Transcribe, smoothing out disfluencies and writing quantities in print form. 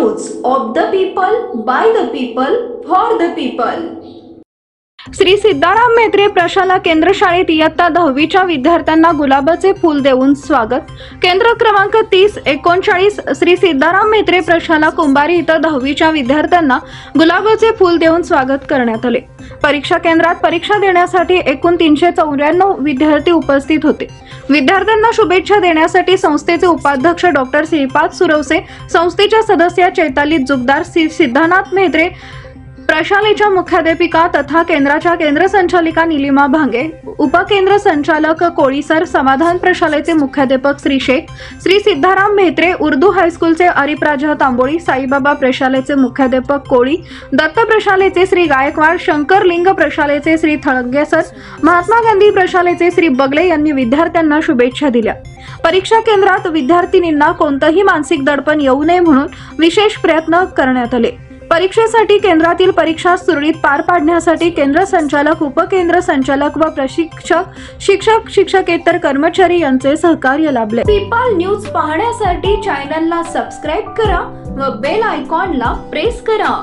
News of the people, by the people, for the people. Shri Siddharam Mhetre प्रशाला केंद्र शाळेत इयत्ता 10वीच्या विद्यार्थ्यांना गुलाबाचे फूल देऊन स्वागत। केंद्र क्रमांक 3039 श्री सिद्धाराम म्हेत्रे प्रशाला कुंभारी इथं 10वीच्या विद्यार्थ्यांना गुलाबाचे फूल देऊन स्वागत करण्यात आले। परीक्षा केंद्रात परीक्षा देण्यासाठी एकूण 394 विद्यार्थी उपस्थित होते। विद्यार्थ्यांना शुभेच्छा देण्यासाठी संस्थेचे उपाध्यक्ष डॉक्टर श्रीपाद सुरवसे, संस्थेच्या सदस्य चैताली जुगदार, श्री सिद्धानाथ म्हेत्रे प्रशालेच्या मुख्याध्यापिका तथा केंद्राच्या केंद्र संचालिका निलिमा भांगे, उपकेंद्र संचालक कोळीसर, समाधान प्रशालेचे मुख्याध्यापक श्री शेख, श्री सिद्धाराम म्हेत्रे उर्दू हायस्कूलचे अरिप्राजा तांबोळी, साईबाबा प्रशालेचे मुख्याध्यापक कोळी, दत्त प्रशालेचे श्री गायकवाड, शंकर लिंग प्रशालेचे श्री थळगेसर, महात्मा गांधी प्रशालेचे श्री बगले यांनी विद्यार्थ्यांना शुभेच्छा दिल्या। परीक्षा केंद्रात विद्यार्थिनींना कोणतेही मानसिक दडपण येऊ नये म्हणून विशेष प्रयत्न करण्यात आले। परीक्षेसाठी केंद्रातील परीक्षा सुरळीत पार पाडण्यासाठी केंद्र संचालक, उपकेंद्र संचालक व प्रशिक्षक, शिक्षक, शिक्षकेतर कर्मचारी यांचे सहकार्य लाभले। पीपल न्यूज पाहण्यासाठी चॅनलला सबस्क्राइब करा व बेल आयकॉनला प्रेस करा।